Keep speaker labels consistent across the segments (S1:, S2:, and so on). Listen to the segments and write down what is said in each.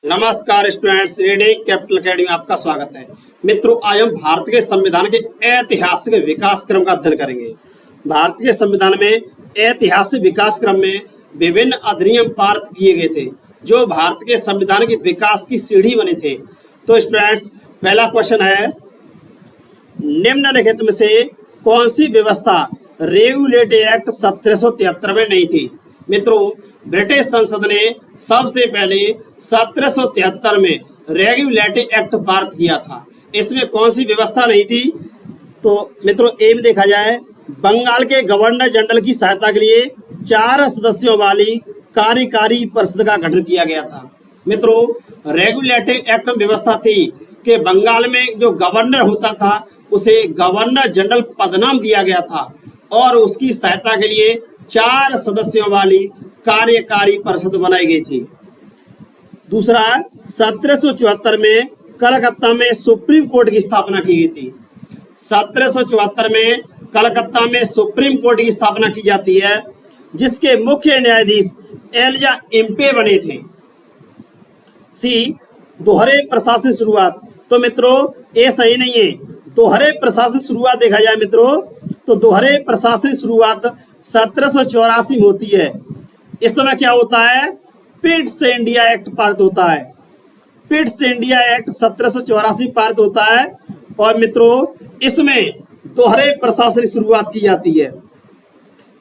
S1: नमस्कार students, reading capital academy में आपका स्वागत है। मित्रों, आज हम भारत के संविधान के ऐतिहासिक विकास क्रम का अध्ययन करेंगे। भारत के संविधान में ऐतिहासिक विकास क्रम में विभिन्न अधिनियम पारित किए गए थे जो भारत के संविधान के विकास की सीढ़ी बने थे। तो स्टूडेंट्स, पहला क्वेश्चन है, निम्नलिखित में से कौन सी व्यवस्था रेगुलेटरी एक्ट 1773 में नहीं थी? मित्रों, ब्रिटिश संसद ने सबसे पहले 1773 में रेगुलेटरी एक्ट पारित किया था। इसमें कौन सी व्यवस्था नहीं थी? तो मित्रों, ए में देखा जाए, बंगाल के गवर्नर जनरल की सहायता के लिए 4 सदस्यों वाली कार्यकारी परिषद का गठन किया गया था। मित्रों, रेगुलेटरी एक्ट में व्यवस्था थी कि बंगाल में जो गवर्नर होता था उसे गवर्नर जनरल पदनाम दिया गया था और उसकी सहायता के लिए 4 सदस्यों वाली कार्यकारी परिषद बनाई गई थी। दूसरा, 1774 में कलकत्ता में सुप्रीम कोर्ट की स्थापना की गई थी। 1774 में कलकत्ता में सुप्रीम कोर्ट की स्थापना की जाती है, जिसके मुख्य न्यायाधीश एलिजा इम्पे बने थे। सी, दोहरे प्रशासन की शुरुआत। तो मित्रों, ये सही नहीं है। दोहरे प्रशासन की शुरुआत देखा जाए मित्रों, तो दोहरे प्रशासन की शुरुआत 1784 में होती है। इस समय क्या होता है? पिट्स इंडिया एक्ट पारित होता है। पिट्स इंडिया एक्ट 1784 पारित होता है और मित्रों, इसमें दोहरे प्रशासन की शुरुआत की जाती है।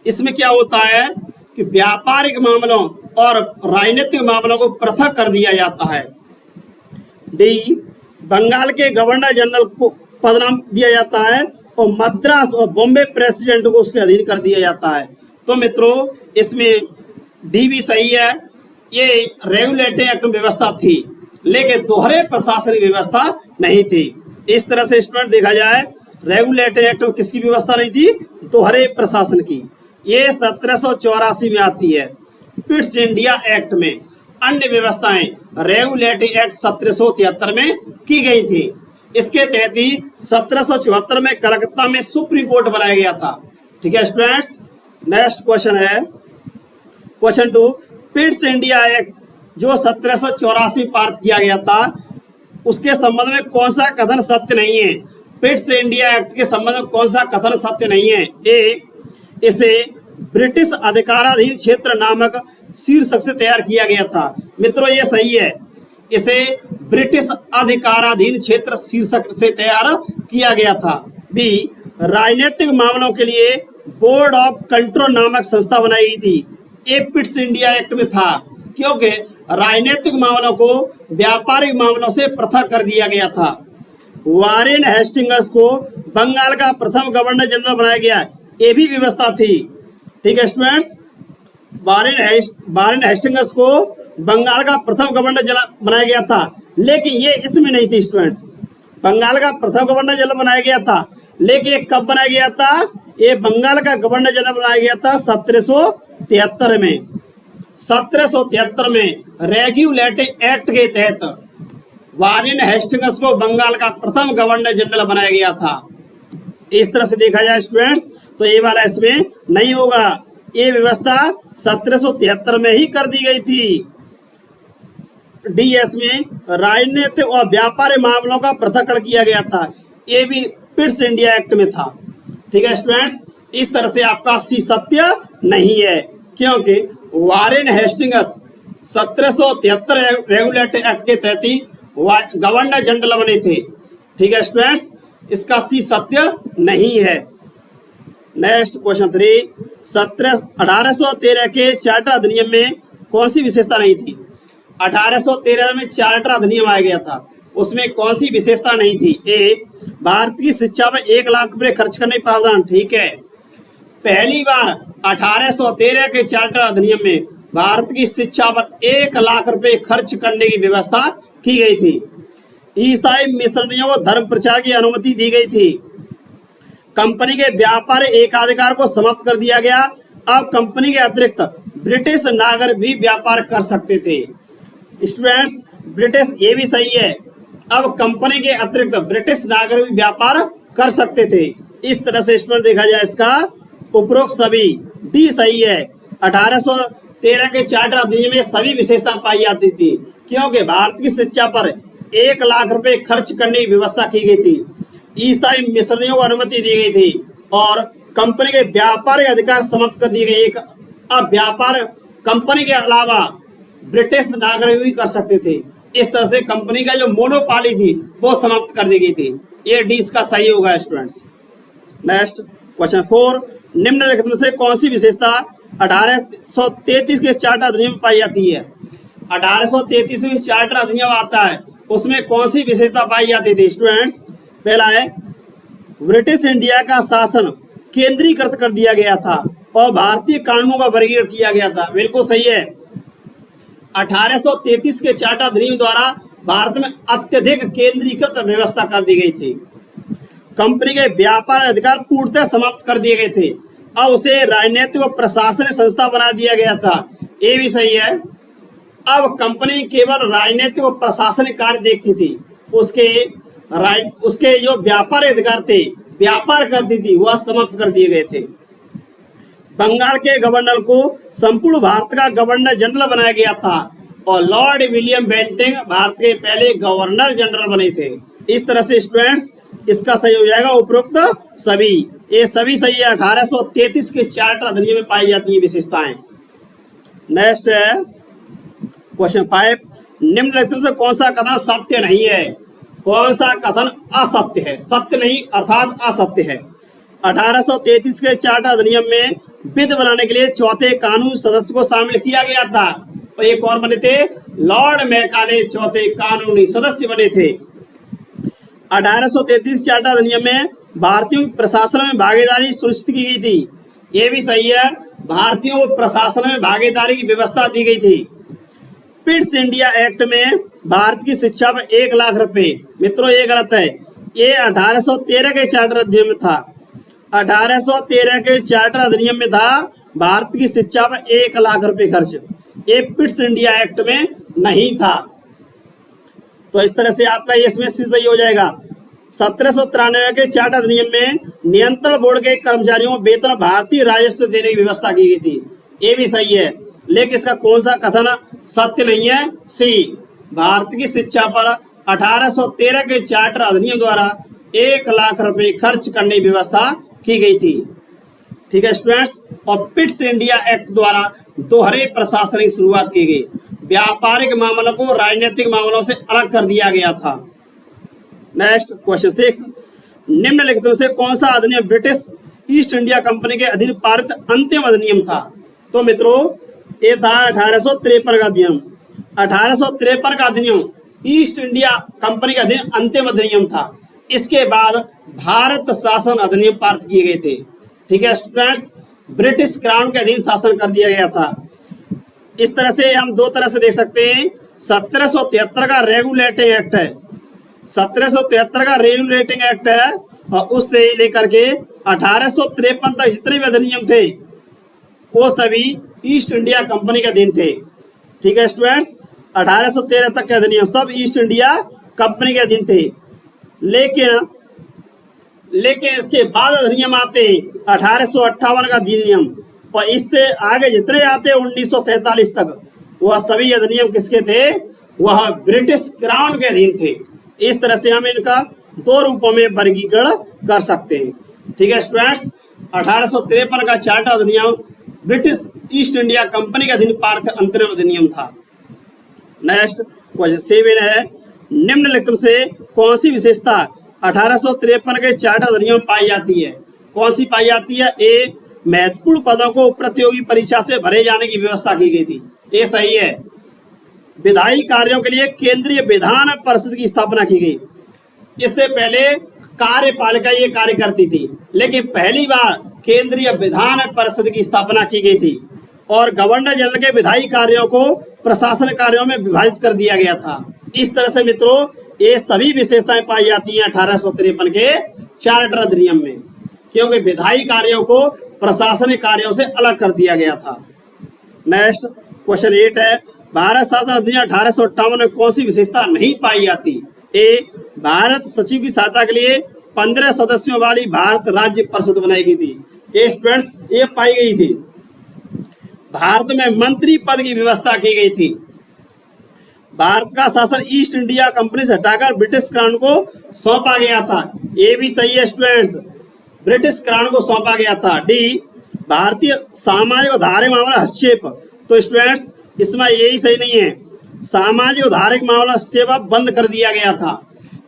S1: इसमें क्या होता है कि व्यापारिक मामलों और राजनीतिक मामलों को पृथक कर दिया जाता है। डी, बंगाल के गवर्नर जनरल को पदनाम दिया जाता है और मद्रास और बॉम्बे प्रेसिडेंट को उसके अधीन कर दिया जाता है। तो मित्रों, इसमें डी भी सही है। ये रेगुलेटरी एक्ट में व्यवस्था थी, लेकिन दोहरे प्रशासन की व्यवस्था नहीं थी। इस तरह से स्टूडेंट देखा जाए, रेगुलेटरी एक्ट में किसकी व्यवस्था नहीं थी? दोहरे प्रशासन की। ये 1784 में आती है। पिट्स इंडिया एक्ट में अन्य व्यवस्थाएं रेगुलेटरी एक्ट 1773 में की गई थी। इसके तहत ही 1774 में कलकत्ता में सुप्रीम कोर्ट बनाया गया था। ठीक है स्टूडेंट्स, नेक्स्ट क्वेश्चन है क्वेश्चन 2। पिट्स इंडिया एक्ट जो 1784 पारित किया गया था, उसके संबंध में कौन सा कथन सत्य नहीं है? पिट्स इंडिया एक्ट के संबंध में कौन सा कथन सत्य नहीं है? ए, इसे ब्रिटिश अधिकाराधीन क्षेत्र नामक शीर्षक से तैयार किया गया था। मित्रों, ये सही है। इसे ब्रिटिश अधिकाराधीन क्षेत्र शीर्षक से तैयार किया गया था। बी, राजनीतिक मामलों के लिए बोर्ड ऑफ कंट्रोल नामक संस्था बनाई गई थी। ये पिट्स इंडिया एक्ट में था, क्योंकि राजनीतिक मामलों को व्यापारिक मामलों से पृथक कर दिया गया था। वारेन हेस्टिंग्स को बंगाल का प्रथम गवर्नर जनरल बनाया गया, ये भी व्यवस्था थी। ठीक है स्टूडेंट्स, वारेन हेस्टिंग्स को बंगाल का प्रथम गवर्नर जनरल बनाया गया था, लेकिन ये इसमें नहीं थी स्टूडेंट्स। बंगाल का प्रथम गवर्नर जनरल बनाया गया था, लेकिन ये कब बनाया गया था? ये बंगाल का गवर्नर जनरल बनाया गया था 1773 में। 1773 में रेगुलेटरी एक्ट के तहत वारेन हेस्टिंग्स को बंगाल का प्रथम गवर्नर जनरल बनाया गया था। इस तरह से देखा जाए स्टूडेंट्स, तो ये वाला इसमें नहीं होगा। ये व्यवस्था 1773 में ही कर दी गई थी। डीएस में राजनीतिक और व्यापारिक मामलों का पृथक्करण किया गया था, ये भी पिट्स इंडिया एक्ट में था। ठीक है स्टूडेंट्स, इस तरह से आपका सी सत्य नहीं है, क्योंकि वारेन हेस्टिंग्स 1773 रेगुलेटरी एक्ट के तहत ही गवर्नर जनरल बने थे। ठीक है स्टूडेंट्स, इसका सी सत्य नहीं है। Next question 3। 1813 के चार्टर अधिनियम में कौन सी विशेषता नहीं थी? 1813 में चार्टर अधिनियम आया गया था, उसमें कौन सी विशेषता नहीं थी? ए, भारत की शिक्षा में 1 लाख रुपए खर्च करने का प्रावधान। ठीक है, पहली बार 1813 के चार्टर अधिनियम में भारत की शिक्षा पर 1 लाख रुपए खर्च करने की व्यवस्था की गई थी। ईसाई मिशनरियों को धर्म प्रचार की अनुमति दी गई थी। कंपनी के व्यापारी एकाधिकार को समाप्त कर दिया गया। अब कंपनी के अतिरिक्त ब्रिटिश नागरिक भी व्यापार कर सकते थे। स्टूडेंट्स, ब्रिटिश, ये भी सही है। अब कंपनी के अतिरिक्त ब्रिटिश नागरिक भी व्यापार कर सकते थे। इस तरह से स्टूडेंट देखा जाए, इसका उपरोक्त सभी डी सही है। 1813 13 के चार्टर अधिनियम में सभी विशेषता पाई जाती थी, क्योंकि भारत की शिक्षा पर 1 लाख रुपए खर्च करने की व्यवस्था की गई थी, ईसाई मिशनरियों को अनुमति दी गई थी और कंपनी के व्यापार के अधिकार समाप्त कर दिए गए। अब व्यापार कंपनी के अलावा ब्रिटिश नागरिक भी कर सकते थे। इस तरह से कंपनी का जो मोनोपाली थी वो समाप्त कर दी गई थी। ये डी इसका सही होगा स्टूडेंट्स। नेक्स्ट क्वेश्चन 4, निम्नलिखित में से कौन सी विशेषता 1833 के चार्टर अधिनियम में पाई जाती है? 1833 में चार्टर अधिनियम आता है, उसमें कौन सी विशेषता पाई जाती थी स्टूडेंट्स? पहला है ब्रिटिश इंडिया का शासन केंद्रीकृत कर दिया गया था और भारतीय कानूनों का वर्गीकरण किया गया था। बिल्कुल सही है। 1833 के चार्टर अधिनियम द्वारा भारत में अत्यधिक केंद्रीकृत व्यवस्था कर दी गई थी। कंपनी के व्यापार अधिकार पूर्णतः समाप्त कर दिए गए थे। अब उसे राजनीतिक और प्रशासनिक संस्था बना दिया गया था। ये भी सही है। अब कंपनी केवल राजनीतिक और प्रशासनिक कार्य देखती थी, उसके जो व्यापार अधिकार थे, व्यापार करती थी, वह समाप्त कर दिए गए थे। बंगाल के गवर्नर को संपूर्ण भारत का गवर्नर जनरल बनाया गया था और लॉर्ड विलियम बेंटिंग भारत के पहले गवर्नर जनरल बने थे। इस तरह से स्टूडेंट्स इसका सही हो जाएगा उपरोक्त सभी। ये सभी सही है। 1833 के चार्टर अधिनियम में पाई जाती है विशेषताएं। नेक्स्ट है क्वेश्चन 5, निम्नलिखित से कौन सा कथन सत्य नहीं है? कौन सा कथन असत्य है? सत्य नहीं अर्थात असत्य है। 1833 के चार्टर अधिनियम में विधि बनाने के लिए चौथे कानून सदस्य को शामिल किया गया था और एक और बने थे, लॉर्ड मैकाले चौथे कानूनी सदस्य बने थे। 1833 चार्टर अधिनियम में भारतीयों की प्रशासन में भागीदारी सुनिश्चित की गई थी। ये भी सही है। भारतीयों को प्रशासन में भागीदारी की व्यवस्था दी गई थी। पिट्स इंडिया एक्ट में भारत की शिक्षा पर 1 लाख रुपए, मित्रों ये गलत है। ये 1813 के चार्टर अधिनियम में था। 1813 के चार्टर अधिनियम में था भारत की शिक्षा पर 1 लाख रुपए खर्च। ये पिट्स इंडिया एक्ट में नहीं था। तो इस तरह से आपका इसमें सही हो जाएगा। 1793 के चार्टर अधिनियम में नियंत्रण बोर्ड के कर्मचारियों को वेतन भारतीय राजस्व देने की व्यवस्था की गई थी। ये भी सही है, लेकिन इसका कौन सा कथन सत्य नहीं है? सी, भारत की शिक्षा पर 1813 के चार्टर अधिनियम द्वारा 1 लाख रुपए खर्च करने की व्यवस्था की गई थी। ठीक है स्टूडेंट्स। और पिट्स इंडिया एक्ट द्वारा दोहरे प्रशासन की शुरुआत की गई। व्यापारिक मामलों को राजनीतिक मामलों से अलग कर दिया गया था। नेक्स्ट क्वेश्चन 6, निम्नलिखित में से कौन सा अधिनियम ब्रिटिश ईस्ट इंडिया कंपनी के अधीन पारित अंतिम अधिनियम था? तो मित्रों ये था 1853 का अधिनियम। 1853 का अधिनियम ईस्ट इंडिया कंपनी का अधीन अंतिम अधिनियम था। इसके बाद भारत शासन अधिनियम पारित किए गए थे। ठीक है स्टूडेंट्स, ब्रिटिश क्राउन के अधीन शासन कर दिया गया था। इस तरह से हम दो तरह से देख सकते हैं। 1773 का रेगुलेटिंग एक्ट है, 1773 का रेगुलेटिंग एक्ट है और उससे लेकर के 1853 तक जितने भी अधिनियम थे वो सभी ईस्ट इंडिया कंपनी के अधीन थे। ठीक है स्टूडेंट्स, 1813 तक के अधिनियम सब ईस्ट इंडिया कंपनी के अधीन थे। लेकिन इसके बाद अधिनियम आते हैं 1858 का अधिनियम और इससे आगे जितने आते हैं 1947 तक, वह सभी अधिनियम किसके थे? वह ब्रिटिश क्राउन के अधीन थे। इस तरह से हम इनका दो रूपों में वर्गीकरण कर सकते हैं। ठीक है स्टूडेंट्स, 1853 का चार्टर अधिनियम ब्रिटिश ईस्ट इंडिया कंपनी के अधीन पारित अंतरिम अधिनियम था। नेक्स्ट क्वेश्चन 7 है, निम्नलिखित से कौन सी विशेषता 1853 के चार्टर अधिनियम में पाई जाती है? कौन सी पाई जाती है? ए, महत्वपूर्ण पदों को प्रतियोगी परीक्षा से भरे जाने की व्यवस्था की गई थी। ये सही है। विधायी कार्यों के लिए केंद्रीय विधान परिषद की स्थापना की गई। इससे पहले कार्यपालिका ये कार्य करती थी, लेकिन पहली बार केंद्रीय विधान परिषद की स्थापना की गई थी और गवर्नर जनरल के विधायी कार्यों को प्रशासन कार्यों में विभाजित कर दिया गया था। इस तरह से मित्रों ये सभी विशेषताएं पाई जाती हैं 1853 के चार्टर अधिनियम में, क्योंकि विधायी कार्यों को प्रशासनिक कार्यों से अलग कर दिया गया था। नेक्स्ट क्वेश्चन 8 है, भारत शासन अधिनियम 1858 में कौन सी विशेषता नहीं पाई जाती? ए, भारत सचिव की सहायता के लिए 15 सदस्यों वाली भारत राज्य परिषद बनाई गई थी। ये स्टूडेंट्स ये पाई गई थी। भारत में मंत्री पद की व्यवस्था की गई थी। भारत का शासन ईस्ट इंडिया कंपनी से हटाकर ब्रिटिश क्राउन को सौंपा गया था। ये भी सही है स्टूडेंट्स, ब्रिटिश क्राउन को सौंपा गया था। डी, भारतीय सामाजिक और धार्मिक मामला हस्तक्षेप। तो स्टूडेंट्स इसमें यही सही नहीं है, सामाजिक और धार्मिक मामला हस्तक्षेप बंद कर दिया गया था,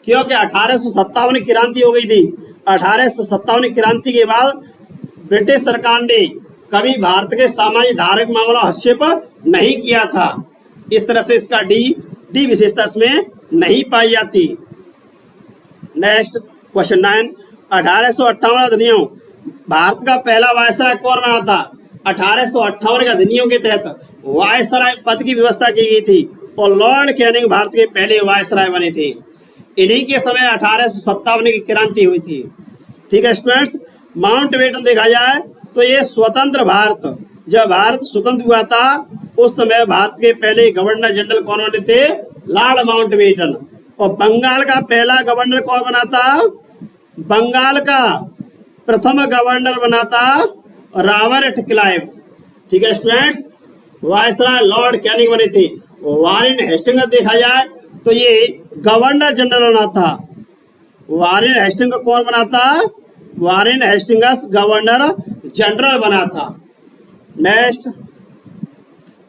S1: क्योंकि 1857 की क्रांति हो गई थी। 1857 की क्रांति के बाद ब्रिटिश सरकार ने कभी भारत के सामाजिक धार्मिक मामला हस्तक्षेप नहीं किया था। इस तरह से इसका डी विशेषता इसमें नहीं पाई जाती। नेक्स्ट क्वेश्चन 9, 1858 अधिनियम, भारत का पहला वायसराय कौन बना था? 1858 के अधिनियम के तहत वायसराय पद की व्यवस्था की गई थी और लॉर्ड कैनिंग भारत के पहले वायसराय बने थे। इन्हीं के समय 1857 की क्रांति हुई थी। ठीक है स्टूडेंट्स, माउंटबेटन देखा जाए तो ये स्वतंत्र भारत, जब भारत स्वतंत्र हुआ था उस समय भारत के पहले गवर्नर जनरल कौन बने थे? Lord Mountbatten. और बंगाल का पहला गवर्नर कौन बना था? बंगाल का प्रथम गवर्नर बना था रॉबर्ट क्लाइव। ठीक है स्टूडेंट्स, वायसराय लॉर्ड कैनिंग बने थे। वारेन हेस्टिंग्स देखा जाए तो ये गवर्नर जनरल बना था। वारेन हेस्टिंग्स कौन बना था? वारेन हेस्टिंग्स गवर्नर जनरल बना था। नेक्स्ट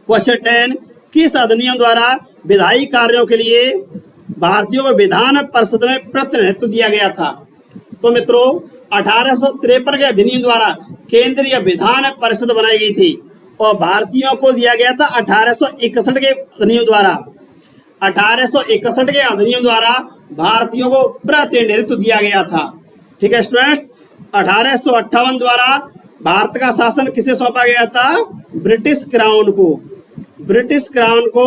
S1: क्वेश्चन 10, किस अधिनियम द्वारा विधायी कार्यों के लिए भारतीयों को विधान परिषद में प्रतिनिधित्व दिया गया था? तो मित्रों 1853 के अधिनियम द्वारा केंद्रीय विधान परिषद बनाई गई थी और भारतीयों को दिया गया था 1861 के अधिनियम द्वारा। 1861 के अधिनियम द्वारा भारतीयों को प्रतिनिधित्व दिया गया था। ठीक है स्टूडेंट्स, 1858 द्वारा भारत का शासन किसे सौंपा गया था? ब्रिटिश क्राउन को। ब्रिटिश क्राउन को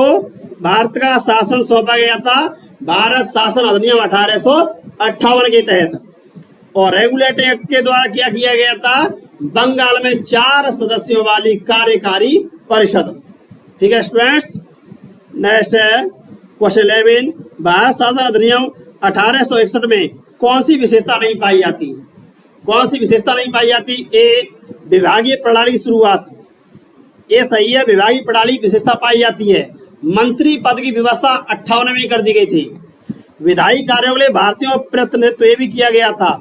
S1: भारत का शासन सौंपा गया था भारत शासन अधिनियम 1858 के तहत। और रेगुलेटरी एक्ट के द्वारा क्या किया गया था? बंगाल में 4 सदस्यों वाली कार्यकारी परिषद। ठीक है स्टूडेंट्स, नेक्स्ट है क्वेश्चन 11, भारत शासन अधिनियम 1861 में कौन सी विशेषता नहीं पाई जाती? कौन सी विशेषता नहीं पाई जाती? ए, विभागीय प्रणाली की शुरुआत। ये सही है, विभागीय प्रणाली विशेषता पाई जाती है। मंत्री पद की व्यवस्था 58 में कर दी गई थी। विधायी कार्यों के लिए भारतीयों का प्रतिनिधित्व ये भी किया गया था।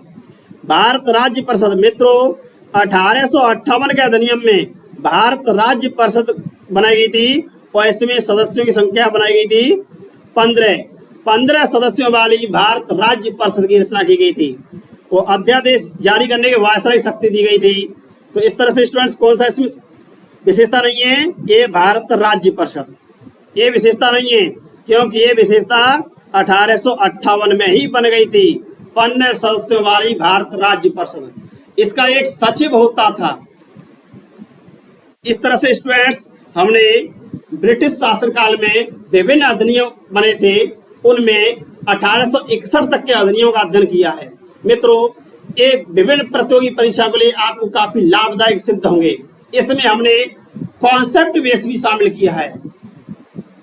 S1: भारत राज्य परिषद, मित्रों 1858 के अधिनियम में भारत राज्य परिषद बनाई गई थी और इसमें सदस्यों की संख्या बनाई गई थी 15 सदस्यों वाली भारत राज्य परिषद की रचना की गई थी और अध्यादेश जारी करने की वायसराय शक्ति दी गई थी। तो इस तरह से स्टूडेंट्स कौन सा इसमें विशेषता नहीं है? ये भारत राज्य परिषद, ये विशेषता नहीं है क्योंकि ये विशेषता 1858 में ही बन गई थी। 15 सदस्यों वाली भारत राज्य परिषद, इसका एक सचिव होता था। इस तरह से स्टूडेंट्स हमने ब्रिटिश शासनकाल में विभिन्न अधिनियम बने थे, उनमें 1861 तक के अधिनियमों का अध्ययन किया है। मित्रों ये विभिन्न प्रतियोगी परीक्षा के लिए आपको काफी लाभदायक सिद्ध होंगे। इसमें हमने कॉन्सेप्ट बेस भी शामिल किया है।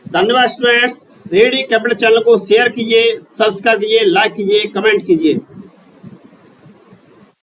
S1: धन्यवाद स्टूडेंट्स, रेडी कैपिटल चैनल को शेयर कीजिए, सब्सक्राइब कीजिए, लाइक कीजिए, कमेंट कीजिए।